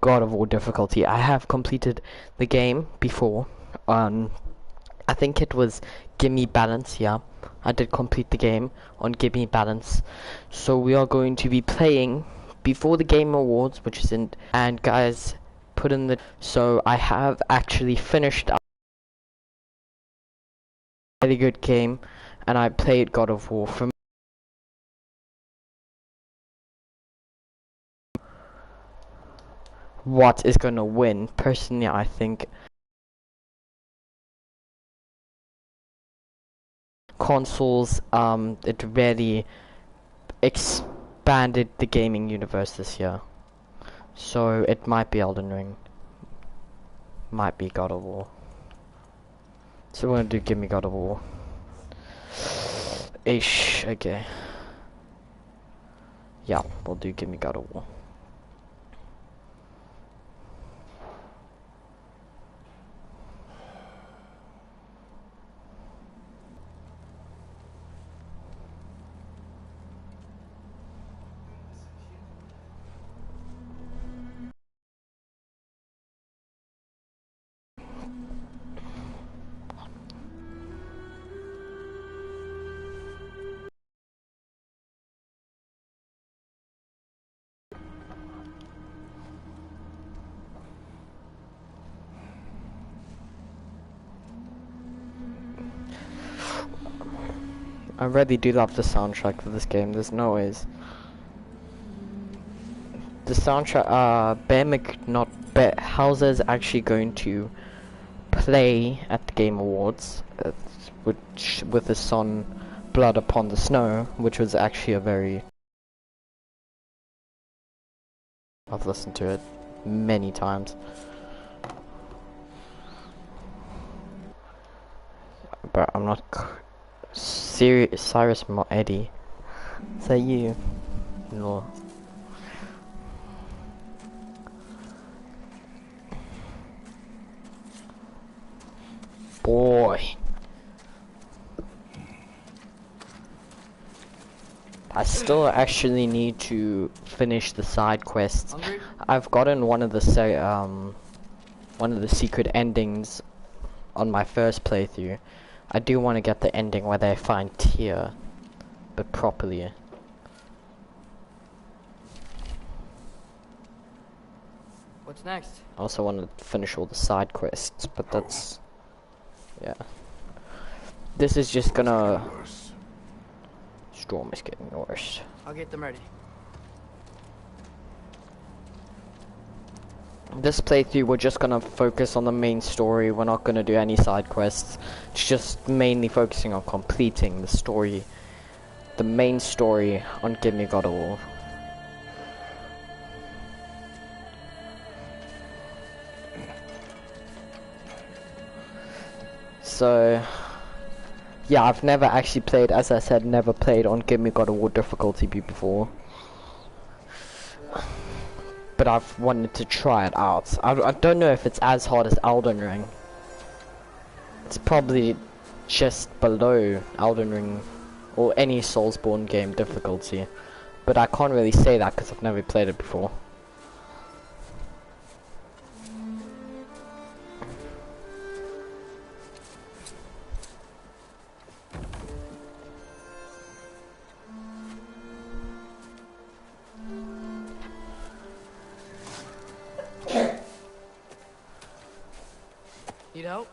God of War difficulty. I have completed the game before. I think it was Gimme Balance, yeah. I did complete the game on Gimme Balance. So we are going to be playing before the Game Awards, which is in, and guys, put in the, so I have actually finished a really good game, and I played God of War. From what is gonna win, personally I think consoles, it really expanded the gaming universe this year. So it might be Elden Ring, might be God of War. So we're gonna do Gimme God of War. Ish, okay. Yeah, we'll do Gimme God of War. I really do love the soundtrack for this game, there's no ways. The soundtrack, Bear Hauser is actually going to play at the Game Awards, which with his song Blood Upon the Snow, which was actually a very... I've listened to it many times. But I'm not serious. Cyrus Eddie. Is that you? No. Boy. I still actually need to finish the side quests. I've gotten one of the secret endings on my first playthrough. I do want to get the ending where they find Tyr, but properly. What's next? I also want to finish all the side quests, but that's... yeah. This is just gonna... Storm is getting worse. I'll get them ready. This playthrough, we're just gonna focus on the main story. We're not gonna do any side quests. It's just mainly focusing on completing the story. The main story on Gimme God of War. So... yeah, I've never actually played, as I said, never played on Gimme God of War difficulty before. But I've wanted to try it out. I don't know if it's as hard as Elden Ring. It's probably just below Elden Ring or any Soulsborne game difficulty. But I can't really say that because I've never played it before. Need help?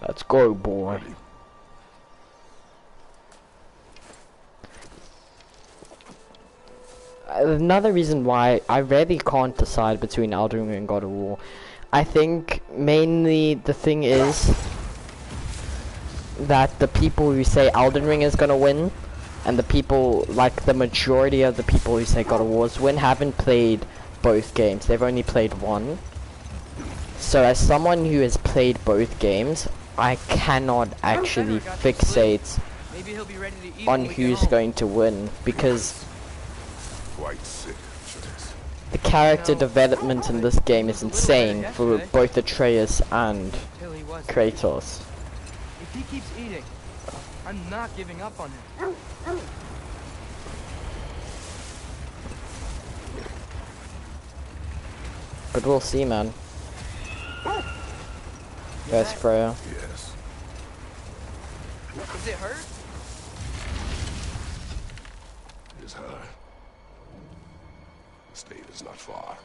Let's go, boy. Another reason why I really can't decide between Elden Ring and God of War, I think mainly the thing is that the people who say Elden Ring is gonna win, and the people, like the majority of the people who say God of War's win, haven't played both games. They've only played one. So as someone who has played both games, I cannot actually fixate Maybe he'll be ready to eat on when we get who's home. going to win, because Quite sick of this. the character development in this game is insane for both Atreus and Till he was. Kratos. If he keeps eating, I'm not giving up on him. But we'll see, man. First prayer. Yes. Does it hurt? It is her. The state is not far.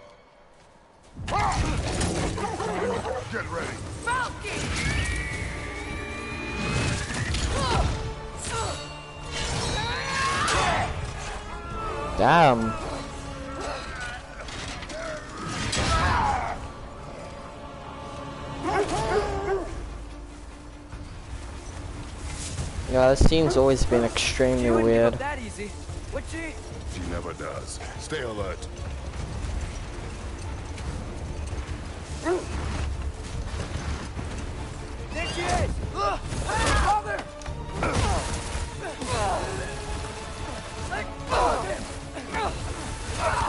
Get ready. Damn. Yeah, this scene's always been extremely She wouldn't give weird. up that easy. Would she? She never does. Stay alert. There she is! Father!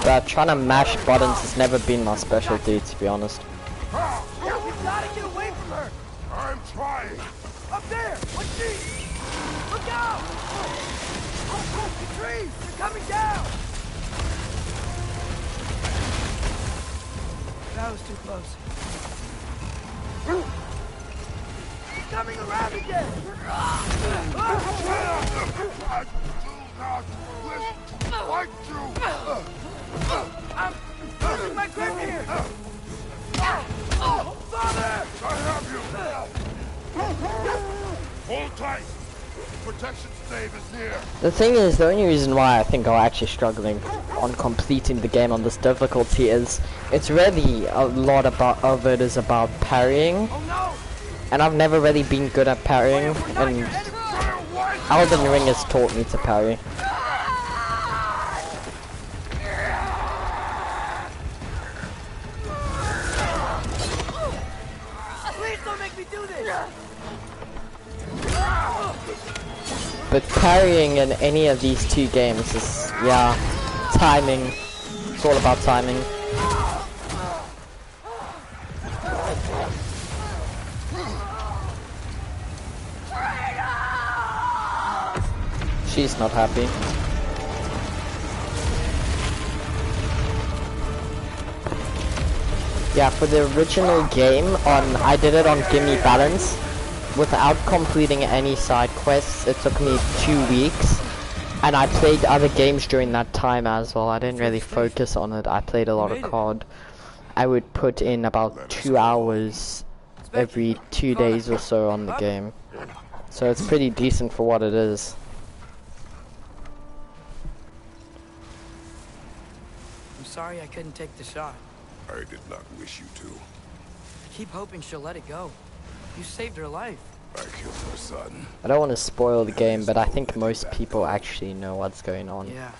But trying to mash buttons has never been my specialty, to be honest. You've got to get away from her! I'm trying. Up there! What's she? Look out! The trees! They're coming down! That was too close. He's coming around again! I do not wish to fight you. I'm losing my grip here! Father! I have you. Hold tight. Protection stave is near. The thing is, the only reason why I think I'm actually struggling on completing the game on this difficulty is it's really a lot of it is about parrying, Oh no! and I've never really been good at parrying, and Elden Ring has taught me to parry. Please don't make me do this! But parrying in any of these two games is, yeah, timing. It's all about timing. She's not happy. Yeah, for the original game, I did it on Gimme Balance. Without completing any side quests, it took me 2 weeks. And I played other games during that time as well. I didn't really focus on it. I played a lot of COD. I would put in about 2 hours every 2 days or so on the game. So it's pretty decent for what it is. I'm sorry I couldn't take the shot. I did not wish you to. I keep hoping she'll let it go. You saved her life. I killed her son. I don't want to spoil the game, but I think most people actually know what's going on. Yeah.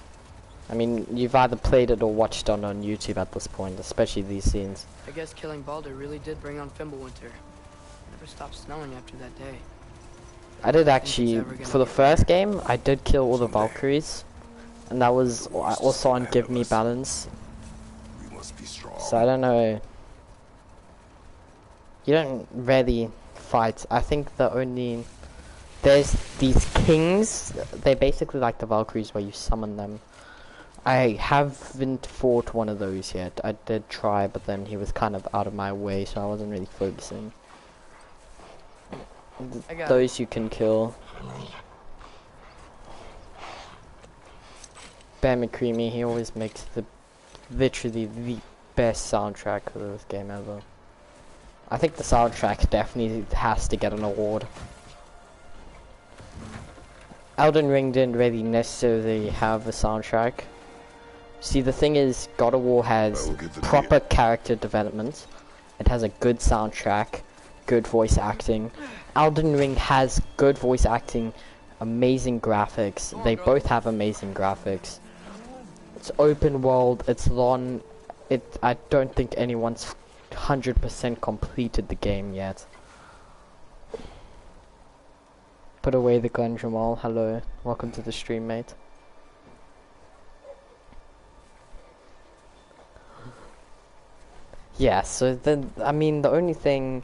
I mean, you've either played it or watched it on YouTube at this point, especially these scenes. I guess killing Baldur really did bring on Fimbulwinter. It never stopped snowing after that day. I did actually, for the first game, I did kill all the Valkyries. And that was also on Give Me Balance. We must be strong. So I don't know. You don't really fight. I think there's these kings. They're basically like the Valkyries where you summon them. I haven't fought one of those yet. I did try, but then he was kind of out of my way, so I wasn't really focusing. Those you can kill. Bear McCreamy, he always makes literally the best soundtrack for this game ever. I think the soundtrack definitely has to get an award. Elden Ring didn't really necessarily have a soundtrack. See, the thing is, God of War has proper character development. It has a good soundtrack, good voice acting. Elden Ring has good voice acting, amazing graphics. They both have amazing graphics. It's open world, it's long. I don't think anyone's 100% completed the game yet. Put away the gun, Jamal. Hello. Welcome to the stream, mate. Yeah, so then, I mean, the only thing...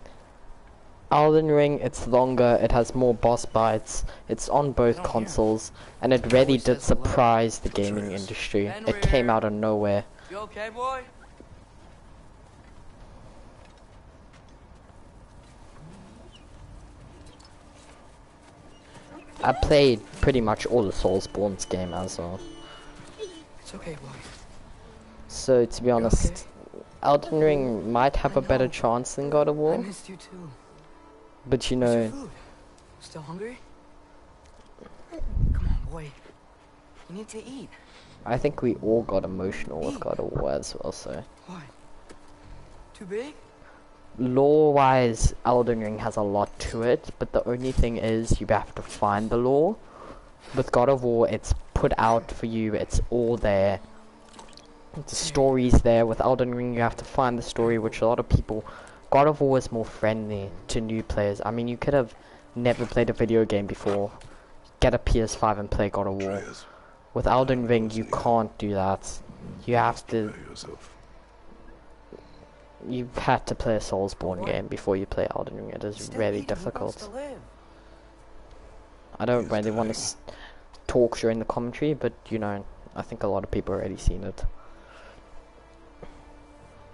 Elden Ring, it's longer, it has more boss fights, it's on both consoles, and it really did surprise the gaming industry. It came out of nowhere. You okay, boy? I played pretty much all the Soulsborne's game as well. It's okay, boy. So, to be honest, Elden Ring might have a better chance than God of I War, missed you too. but you Where's your know... food? Still hungry? Come on, boy. You need to eat. I think we all got emotional with God of War as well, so... What? Too big? Lore-wise, Elden Ring has a lot to it, but the only thing is you have to find the lore. With God of War, it's put out for you, it's all there. The story's there. With Elden Ring, you have to find the story, which a lot of people... God of War is more friendly to new players. I mean, you could have never played a video game before. Get a PS5 and play God of War. With Elden Ring, you can't do that. You have to... You've had to play a Soulsborne game before you play Elden Ring. It is really difficult. I don't really want to talk during the commentary, but you know, I think a lot of people already seen it.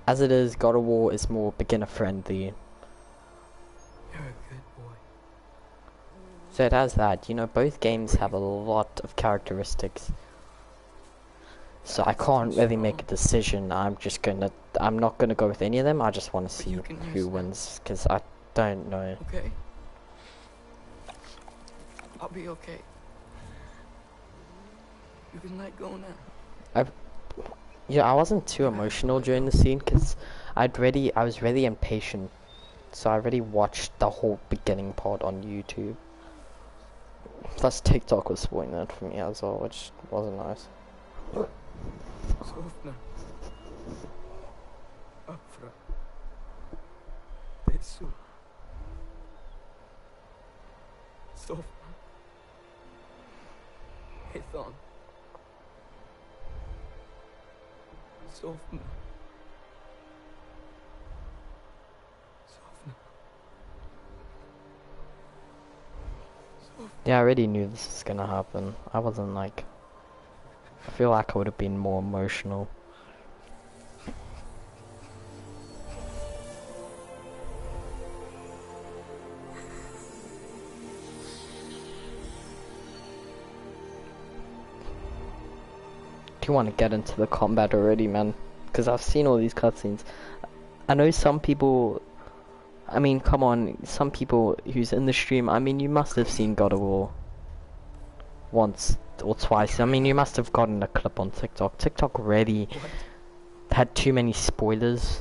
As it is, God of War is more beginner friendly. You're a good boy. So it has that, you know, both games have a lot of characteristics. So I can't really make a decision. I'm not gonna go with any of them. I just want to see who wins, because I don't know. Okay. I'll be okay. You can let go now. Yeah, I wasn't too emotional during the scene, because I was really impatient. So I already watched the whole beginning part on YouTube. Plus TikTok was spoiling that for me as well, which wasn't nice. Sofna. Afra. Tesu. Sofna. Ethon. Sofna. Sofna. Yeah, I already knew this was gonna happen. I wasn't like... I feel like I would have been more emotional. Do you want to get into the combat already, man? Because I've seen all these cutscenes. I know some people... I mean, come on, some people who's in the stream, I mean, you must have seen God of War once or twice. I mean, you must have gotten a clip on TikTok. TikTok really had too many spoilers.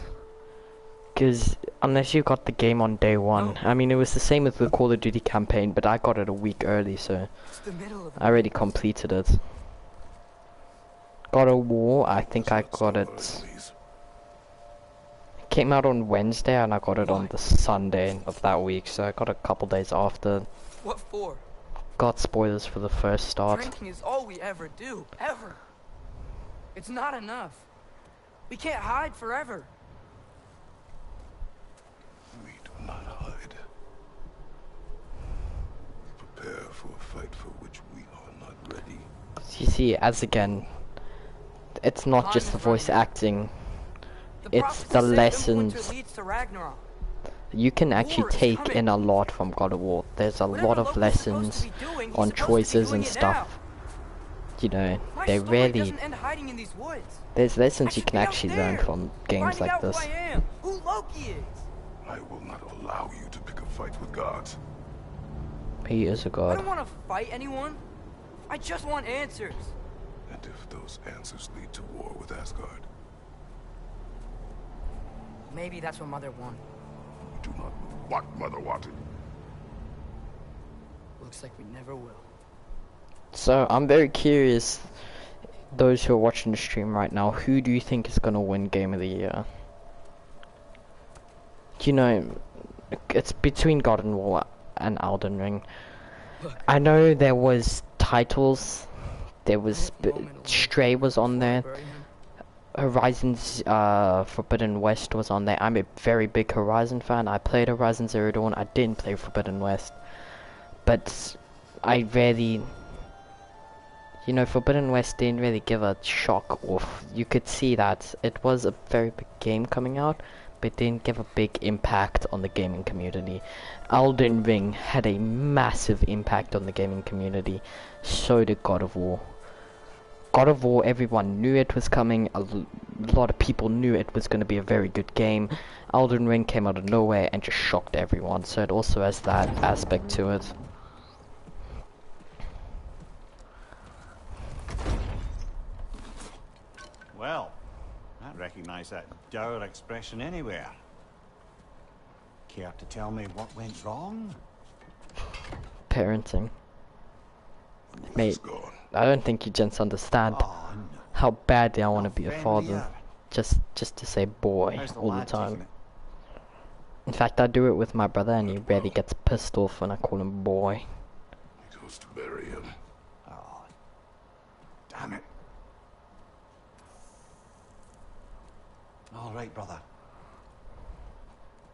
Because unless you got the game on day one, I mean, it was the same with the Call of Duty campaign, but I got it a week early, so I already completed it. God of War, I think I got it... Came out on Wednesday and I got it on the Sunday of that week, so I got a couple days after. What for? Got spoilers for the first start. Drinking is all we ever do, ever. It's not enough. We can't hide forever. We do not hide. Prepare for a fight for which we are not ready. You see, as again, it's not just the voice acting. It's the lessons. You can actually take in a lot from God of War. There's a lot of lessons on choices and stuff. You know, they really... There's lessons you can actually learn from games like this. I will not allow you to pick a fight with gods. He is a I god. don't want to fight anyone. I just want answers. And if those answers lead to war with Asgard, Maybe that's what Mother wanted. we do not know what Mother wanted. Looks like we never will. So, I'm very curious, those who are watching the stream right now, who do you think is gonna win Game of the Year? you know, it's between God of War and Elden Ring. I know there was titles, there was Stray was on there, Horizon's Forbidden West was on there. I'm a very big Horizon fan. I played Horizon Zero Dawn. I didn't play Forbidden West, but I really, you know, Forbidden West didn't really give a shock off. You could see that it was a very big game coming out, but it didn't give a big impact on the gaming community. Elden Ring had a massive impact on the gaming community. So did God of War. God of War, everyone knew it was coming. A lot of people knew it was going to be a very good game. Elden Ring came out of nowhere and just shocked everyone. So it also has that aspect to it. Well, I recognise that dour expression anywhere. Care to tell me what went wrong? Parenting. Mate, Gone. I don't think you gents understand Oh, no. how badly I want to be a Friendly, father. Just to say boy How's the all the lad taking time. it? In fact, I do it with my brother and he really gets pissed off when I call him boy. He goes to bury him. Oh, damn it. All right, brother.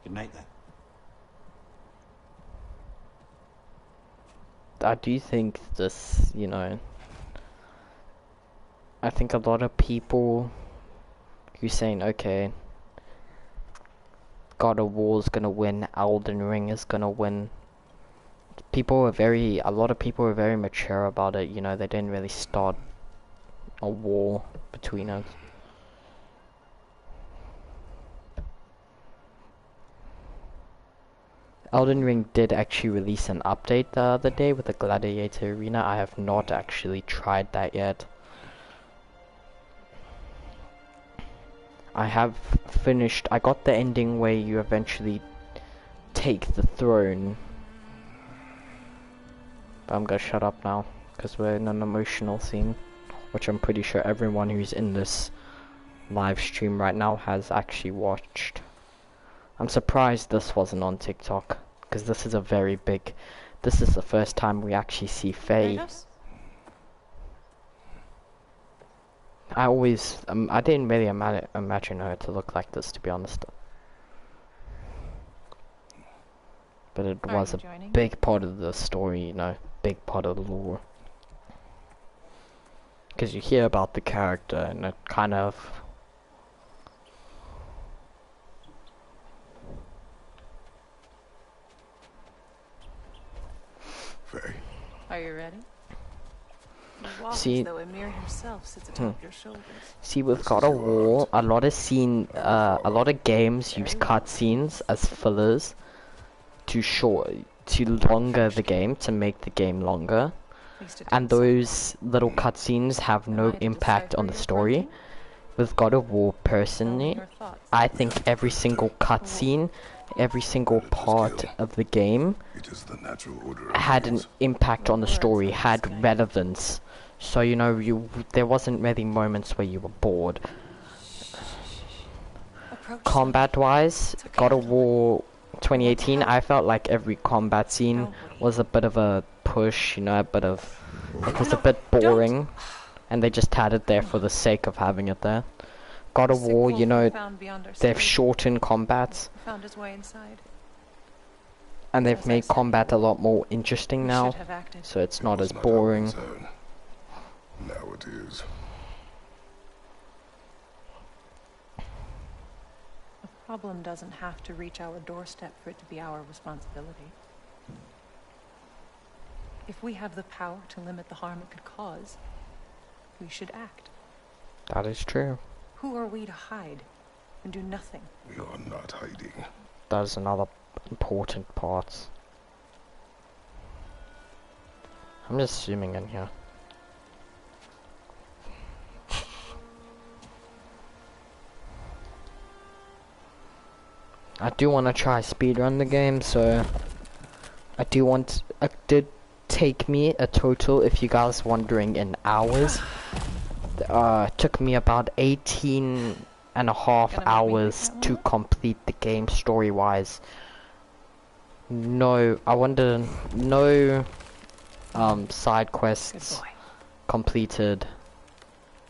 Good night then. I do think this, you know, I think a lot of people who saying, okay, God of War is gonna win, Elden Ring is gonna win. A lot of people were very mature about it, you know, they didn't really start a war between us. Elden Ring did actually release an update the other day with the Gladiator Arena. I have not actually tried that yet. I have finished, I got the ending where you eventually take the throne. But I'm gonna shut up now, because we're in an emotional scene, which I'm pretty sure everyone who's in this live stream right now has actually watched. I'm surprised this wasn't on TikTok, because this is a very big, this is the first time we actually see Faye. I didn't really imagine her to look like this, to be honest. But it was a big part of the story, you know, big part of the lore. Because you hear about the character and it kind of... Faye. Are you ready? You walk See- as though Emir himself sits atop your shoulders. See, with God of War, a lot of games use cutscenes as fillers to longer the game, to make the game longer. At least it And did something. those little cutscenes have no Am I to impact on the decipher your story. fronting? With God of War, Tell me personally, your thoughts. I think every single cutscene, every single part of the game It is the natural order of had an things. impact on the Words story, on this had guy. relevance. So, you know, there wasn't really moments where you were bored. Approach Combat-wise, It's okay, God of little War 2018, I felt like every combat scene was a bit of a push, you know, it was a bit boring, and they just had it there for the sake of having it there. God of Sick War, wolf you know, we found beyond our they've city. shortened combats, He found his way inside. and they've As I made said, combat a lot more interesting We now, should have acted. so it's not It as was boring. Elvin's own. Now it is. A problem doesn't have to reach our doorstep for it to be our responsibility. If we have the power to limit the harm it could cause, we should act. That is true. Who are we to hide and do nothing? We are not hiding. That is another important part. I'm just zooming in here. I do want to try speedrun the game, so it did take me a total, if you guys wondering, in hours. It took me about 18 and a half Gonna make me hours think to that complete the game story-wise. No, I wonder, no side Good quests boy. completed.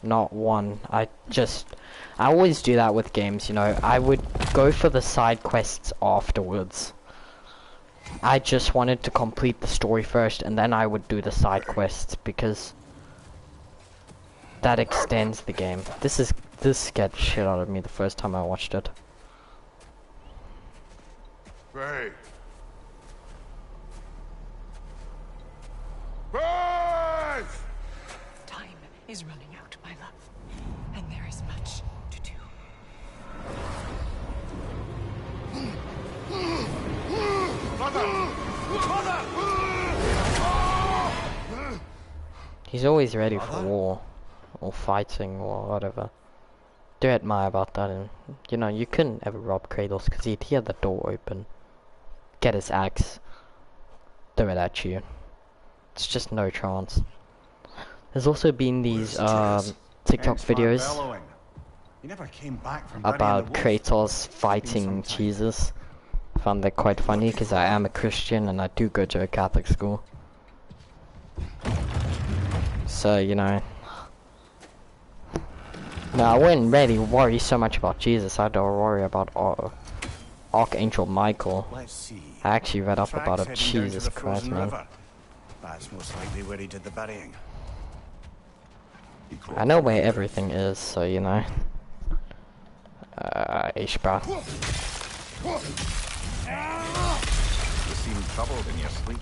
Not one. I always do that with games, you know. I would go for the side quests afterwards. I just wanted to complete the story first, and then I would do the side quests, because that extends the game. This scared the shit out of me the first time I watched it. Faye. Faye! Time is running out, my love. And there is much to do. He's always ready for war, or fighting, or whatever. Do admire about that, and you know, you couldn't ever rob Kratos because he'd hear the door open, get his axe, throw it at you. It's just no chance. There's also been these TikTok videos He never came back from about burying the wolf. Kratos fighting sometime. Jesus. I found that quite funny because I am a Christian and I do go to a Catholic school. So, you know. No, I wouldn't really worry so much about Jesus. I'd worry about Archangel Michael. Let's see. I actually read up about it. Tracks heading down to Jesus the Christ, frozen man. river. That's most likely where he did the burying. I know where everything is, so you know. Ishba. You seem troubled in your sleep,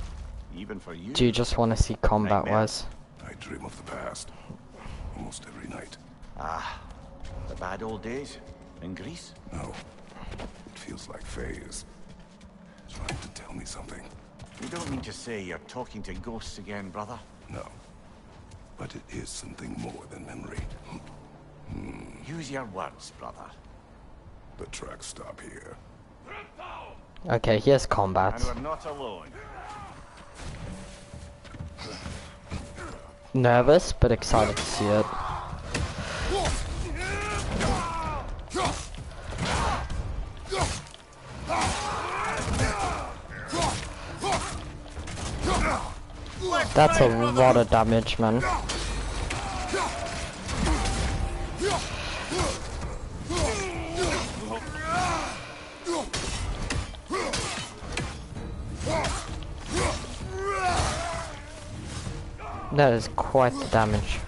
even for you. Do you just want to see combat-wise? I dream of the past. Almost every night. Ah, the bad old days in Greece. No. It feels like Faye is trying to tell me something. You don't mean to say you're talking to ghosts again, brother? No. But it is something more than memory. Use your words, brother. The tracks stop here. Okay, here's combat. And we're not alone. Nervous, but excited to see it. That's a lot of damage, man. That is quite the damage.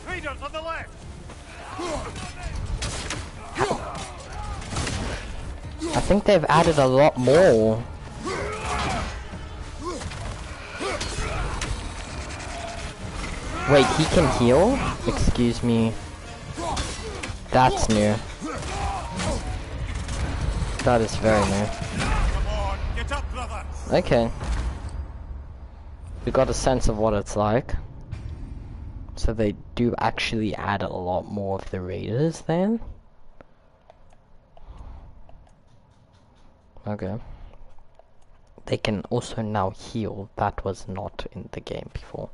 Raiders on the left! I think they've added a lot more. Wait, he can heal? Excuse me. That's new. That is very new. Come on, get up, brother! Okay. We got a sense of what it's like. So they do actually add a lot more of the raiders then? Okay. They can also now heal. That was not in the game before.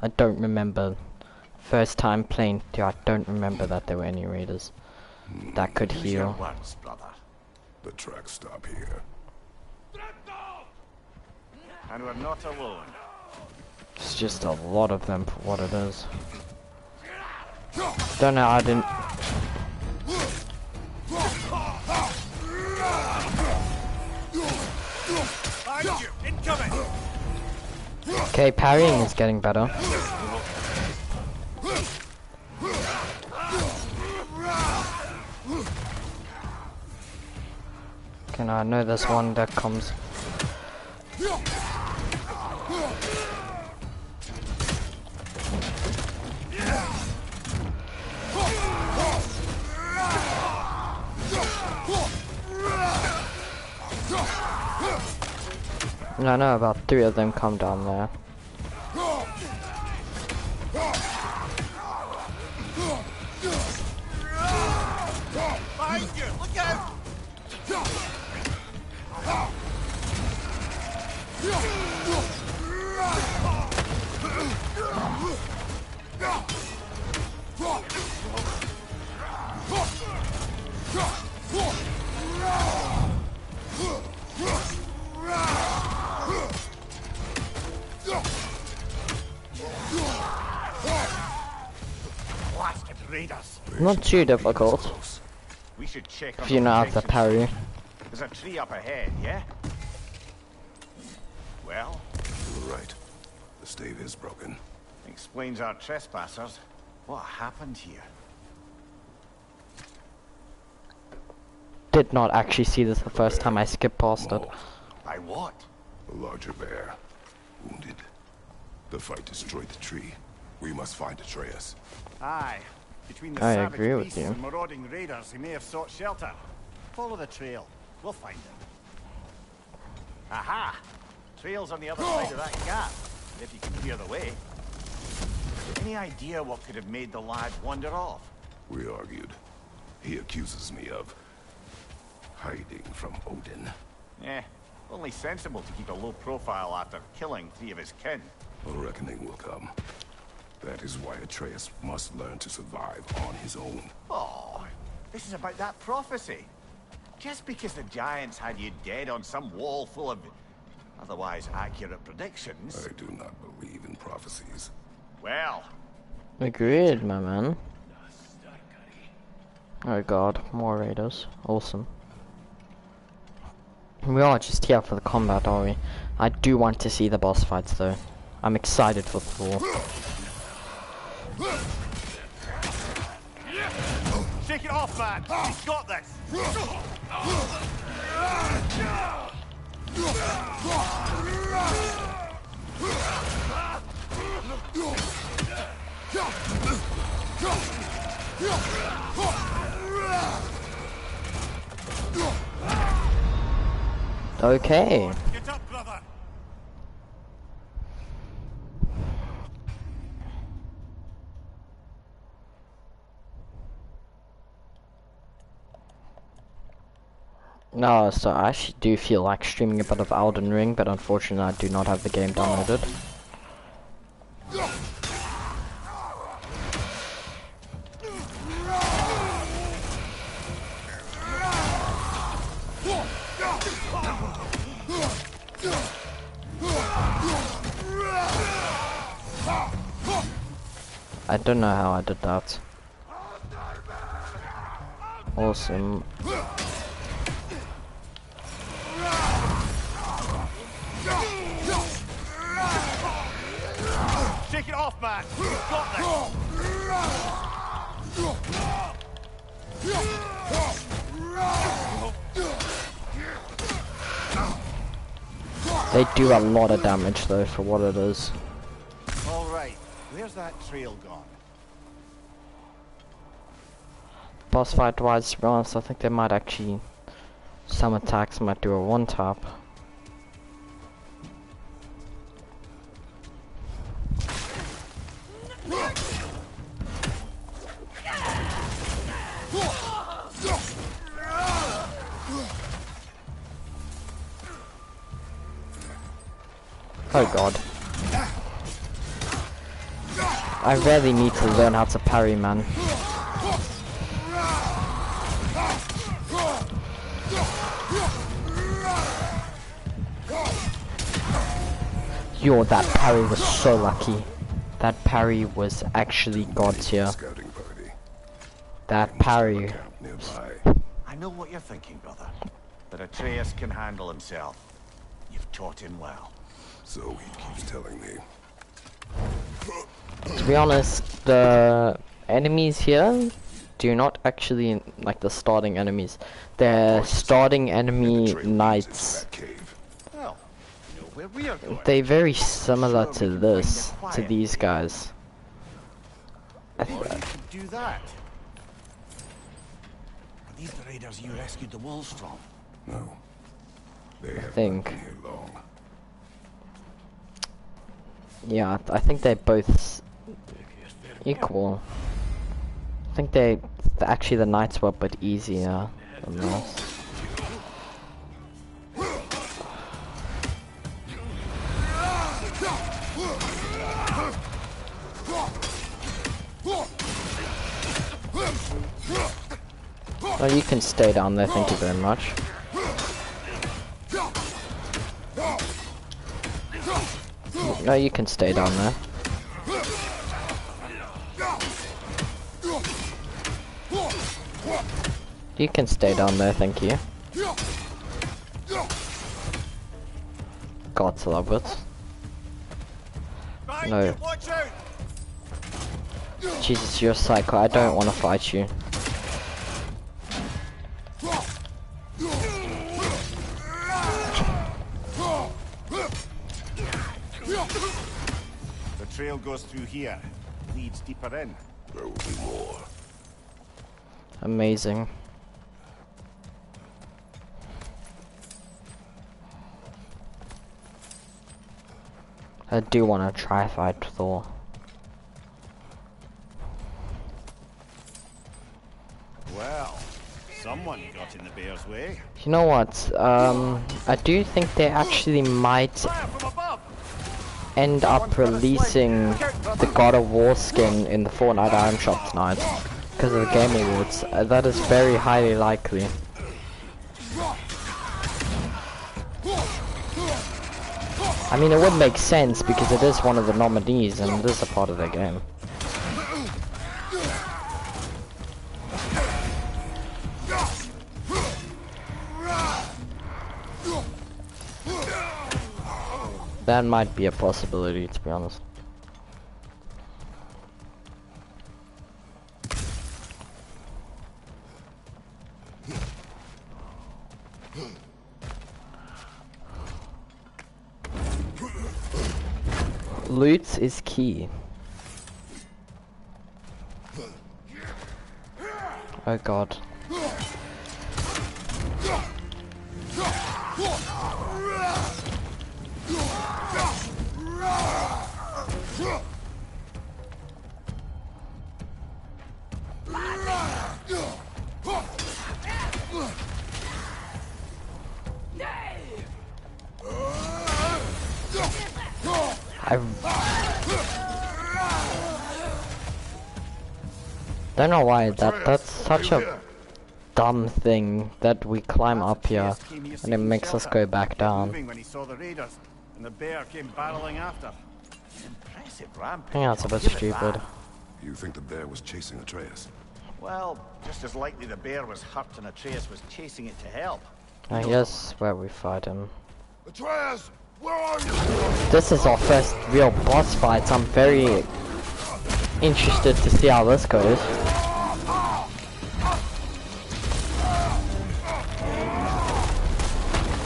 I don't remember. First time playing, I don't remember that there were any raiders that could Use your heal. words, brother. The tracks stop here. And we're not alone. It's just a lot of them for what it is. Don't know, I didn't... Behind you! Incoming! Okay, parrying is getting better. Okay, now I know there's one that comes... I know about 3 of them come down there. Blasted raiders. Not too difficult We should check if on you the know how to protection. parry. There's a tree up ahead, yeah? Well, You're right. The stave is broken. explains our trespassers. What happened here? Did not actually see this the first time I skipped past it. Mauled. By what? A larger bear. Wounded. The fight destroyed the tree. We must find Atreus. Aye. Between the I savage agree with beasts you. and marauding raiders, he may have sought shelter. Follow the trail. We'll find him. Aha! Trail's on the other side of that gap, if you can clear the way. Any idea what could have made the lad wander off? We argued. He accuses me of hiding from Odin. Only sensible to keep a low profile after killing 3 of his kin. A reckoning will come. That is why Atreus must learn to survive on his own. Oh, this is about that prophecy. Just because the giants had you dead on some wall full of otherwise accurate predictions. I do not believe in prophecies. Well, Agreed, my man. Oh god, more raiders. Awesome. We are just here for the combat, are we? I do want to see the boss fights though. I'm excited for Thor. shake it off, man. He's got this. Okay. Get up, brother. No, so I actually do feel like streaming a bit of Elden Ring, but unfortunately I do not have the game downloaded. I don't know how I did that. Awesome. Shake it off, man. He's got this. They do a lot of damage though for what it is. All right. Where's that trail gone? Boss fight wise, to be honest, I think they might actually, some attacks might do a one tap. Oh god. I really need to learn how to parry, man. Yo, that parry was so lucky. That parry was actually God tier. Scouting party. That parry. Camp nearby. I know what you're thinking, brother. But Atreus can handle himself. You've taught him well. So he keeps telling me. To be honest, the enemies here do not actually, like the starting enemies. They're starting enemy The trail leads into knights. that cave. Well, you know where we are going. They're very similar Sure, to we can this, find a to quiet these way. guys. Or you could do that. Are these the raiders you rescued the wolves from? No. They have think. not been here long. Yeah, I think they're both equal. I think actually the knights were a bit easier than this. Oh, you can stay down there, thank you very much. No, you can stay down there. You can stay down there, thank you. God love it. No. Jesus, you're a psycho. I don't want to fight you. The trail goes through here. Leads deeper in. There will be more. Amazing. I do want to try fight Thor. Well, someone got in the bear's way. You know what? I do think they actually might Fire from above! end up releasing the God of War skin in the Fortnite Item Shop tonight because of the Game Awards. That is very highly likely. I mean, it would make sense because it is one of the nominees and it is a part of the game. That might be a possibility, to be honest. Loot is key. Oh god. I don't know why that's such a dumb thing that we climb up here and it makes us go back down. When he saw the raiders and the bear came barreling after. Impressive I rampage. think that's a bit I'll give it stupid. that. You think the bear was chasing Atreus? Well, just as likely the bear was hurt and Atreus was chasing it to help. Here's where we fight him. Atreus! Where are you? This is our first real boss fight, so I'm very interested to see how this goes.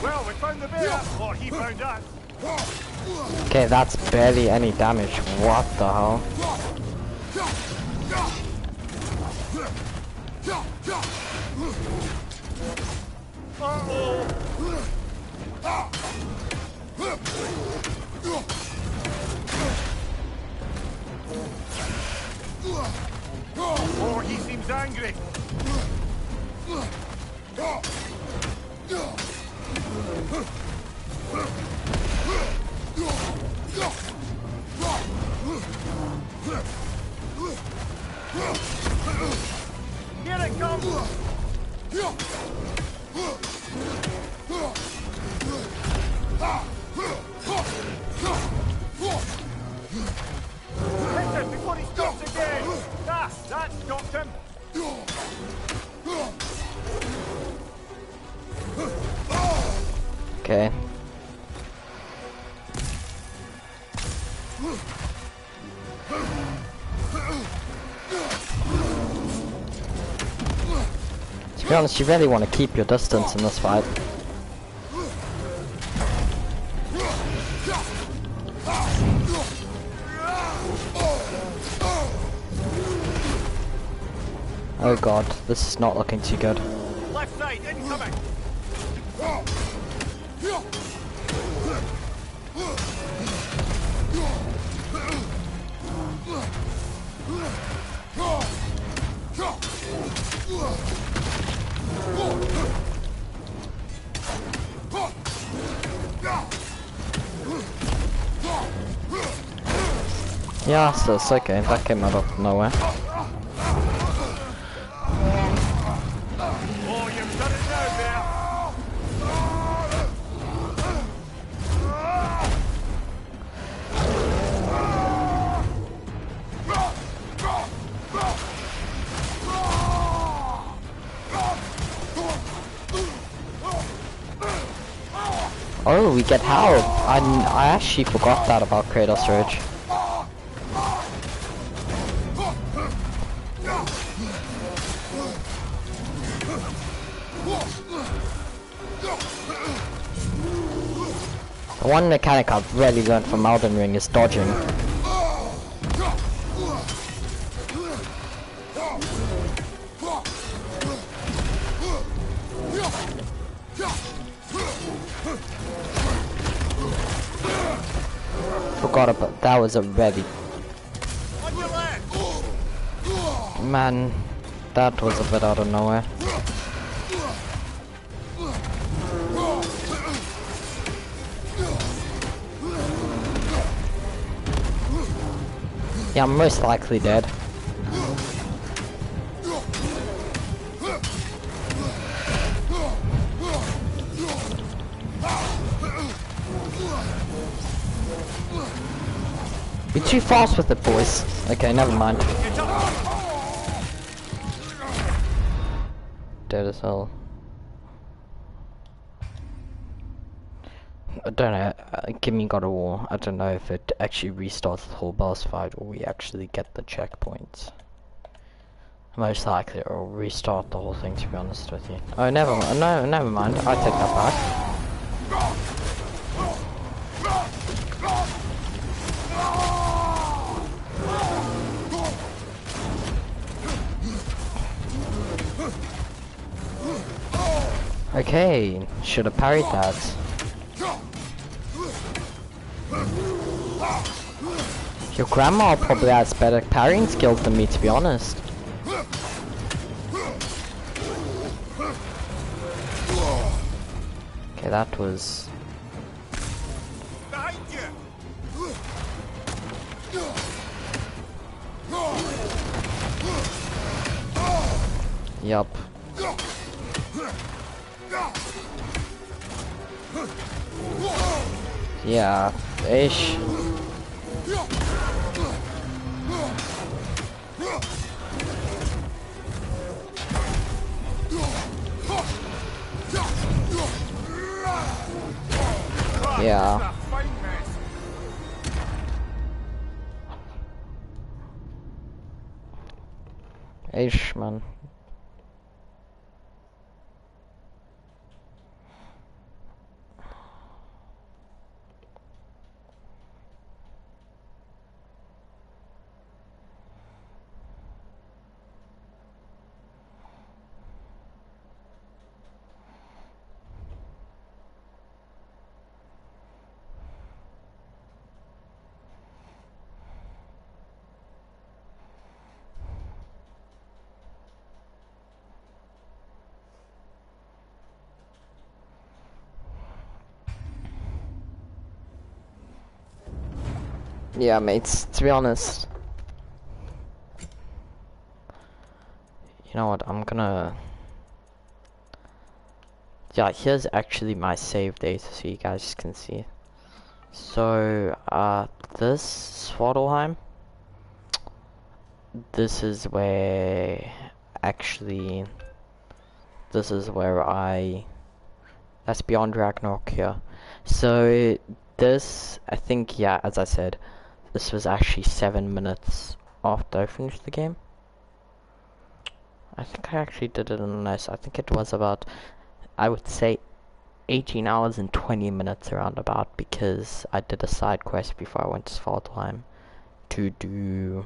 Well, we found the bear, or he found us. Okay, that's barely any damage. What the hell? Oh, he seems angry. Here it comes. Hit him before he stops again. Ah, that stopped him. Okay. To be honest, you really want to keep your distance in this fight. Oh god, this is not looking too good. Left side, incoming. Yeah, so it's okay, that came out of nowhere. Oh, we get Harold. I actually forgot that about Kratos Ridge. The one mechanic I've really learned from Elden Ring is dodging. Forgot about that. Was a really man, that was a bit out of nowhere. Yeah, I'm most likely dead. You're too fast with it, boys. Okay, never mind. Dead as hell. I don't know, give me God of War. I don't know if it actually restarts the whole boss fight or we actually get the checkpoints. Most likely it'll restart the whole thing, to be honest with you. Oh, never mind. No, never mind. I take that back. Okay, should have parried that. Your grandma probably has better parrying skills than me, to be honest. Okay, that was... Yup. Yeah, ish. Yeah. Ish, man. Yeah, mates, to be honest. You know what, I'm gonna... Yeah, here's actually my save data so you guys can see. So, this Svartalheim, this is where... Actually... This is where that's beyond Ragnarok here. So, this, I think, yeah, as I said, this was actually 7 minutes after I finished the game. I think I actually did it in less. I think it was about, I would say, 18 hours and 20 minutes around about, because I did a side quest before I went to Svartalheim to do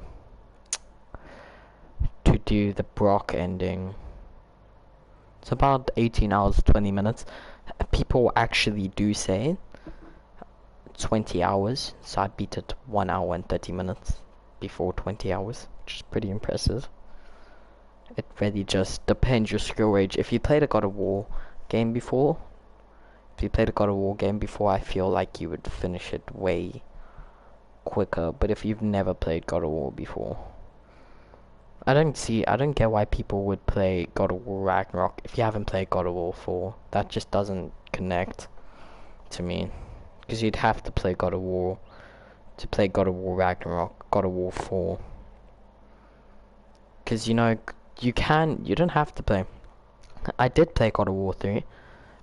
the Brock ending. It's about 18 hours 20 minutes. People actually do say 20 hours, so I beat it 1 hour and 30 minutes before 20 hours, which is pretty impressive. It really just depends your skill range. If you played a God of War game before, I feel like you would finish it way quicker. But if you've never played God of War before, I don't get why people would play God of War Ragnarok if you haven't played God of War 4. That just doesn't connect to me. Because you'd have to play God of War to play God of War Ragnarok, God of War 4. Because, you know, you don't have to play. I did play God of War 3.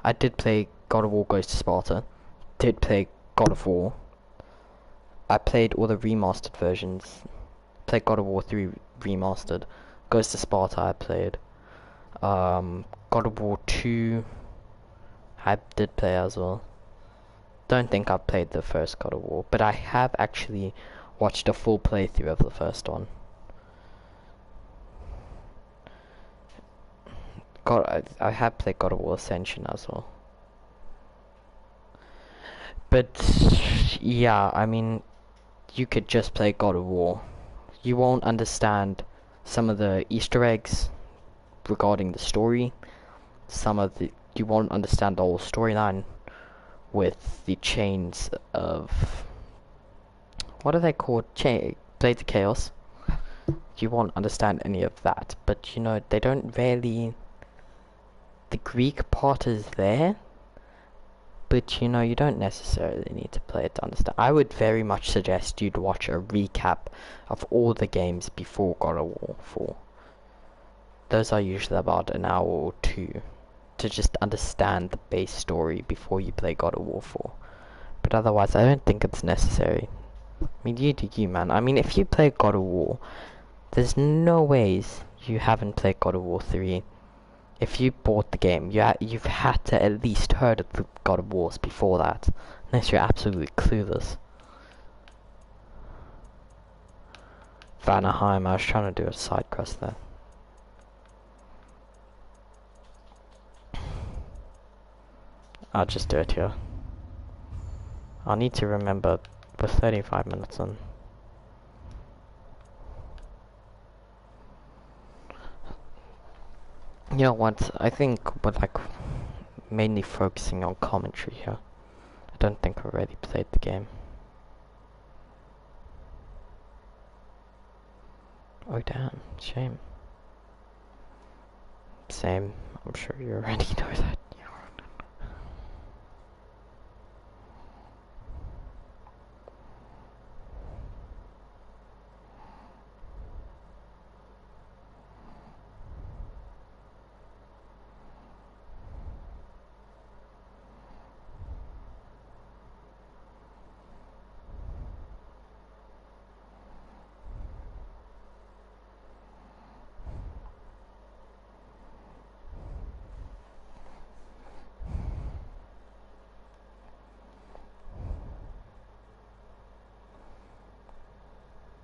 I did play God of War Goes to Sparta. did play God of War. I played all the remastered versions. Played God of War 3 remastered. Ghost of Sparta I played. God of War 2 I did play as well. Don't think I've played the first God of War, but I have actually watched a full playthrough of the first one. I have played God of War Ascension as well. But yeah, I mean, you could just play God of War. You won't understand some of the Easter eggs regarding the story. You won't understand the whole storyline with the chains of, what are they called? Blades of Chaos. You won't understand any of that, but you know, they don't really, the Greek part is there, but you know, you don't necessarily need to play it to understand. I would very much suggest you'd watch a recap of all the games before God of War 4. Those are usually about an hour or two to just understand the base story before you play God of War 4. But otherwise, I don't think it's necessary. I mean, you do you, man. I mean, if you play God of War, there's no ways you haven't played God of War 3. If you bought the game, you've had to at least heard of the God of Wars before that. Unless you're absolutely clueless. Vanaheim, I was trying to do a side quest there. I'll just do it here. I'll need to remember we're 35 minutes in. You know what, I think we're like mainly focusing on commentary here. I don't think I already played the game. Oh damn, shame. Same, I'm sure you already know that.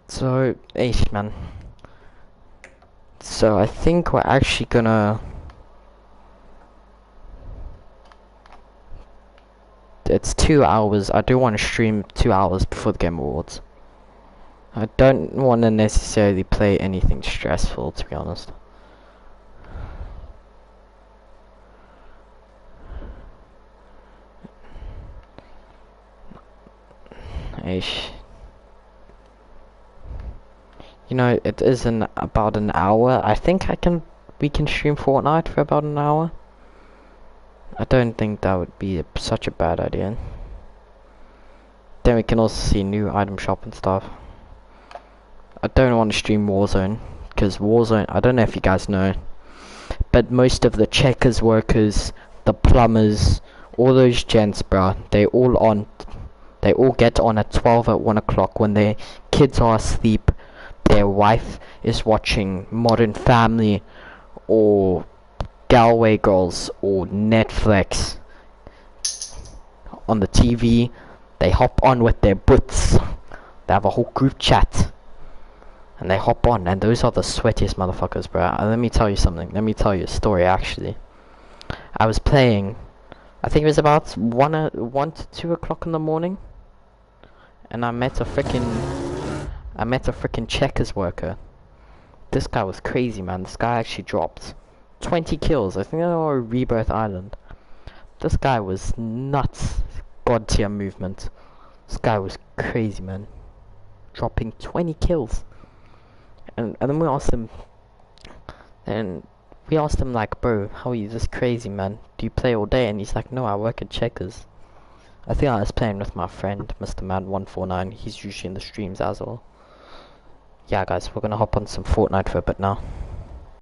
So, Ace man. So I think we're actually gonna... It's 2 hours. I do want to stream 2 hours before the Game Awards. I don't want to necessarily play anything stressful, to be honest. Aish. You know, it is about an hour. I think we can stream Fortnite for about an hour. I don't think that would be such a bad idea. Then we can also see new item shop and stuff. I don't want to stream Warzone, because Warzone, I don't know if you guys know, but most of the checkers workers, the plumbers, all those gents, bruh, they all get on at 12 at 1 o'clock when their kids are asleep. Their wife is watching Modern Family or Galway Girls or Netflix on the TV. They hop on with their butts. They have a whole group chat and they hop on, and those are the sweatiest motherfuckers, bro. Let me tell you something. Let me tell you a story. Actually, I was playing, I think it was about 1 to 2 o'clock in the morning, and I met a freaking checkers worker. This guy was crazy, man. This guy actually dropped 20 kills. I think they were Rebirth Island. This guy was nuts. God tier movement. This guy was crazy, man. Dropping 20 kills. And then we asked him, like, bro, how are you this crazy, man? Do you play all day? And he's like, no, I work at Checkers. I think I was playing with my friend, Mr. Man149. He's usually in the streams as well. Yeah, guys, we're gonna hop on some Fortnite for a bit now.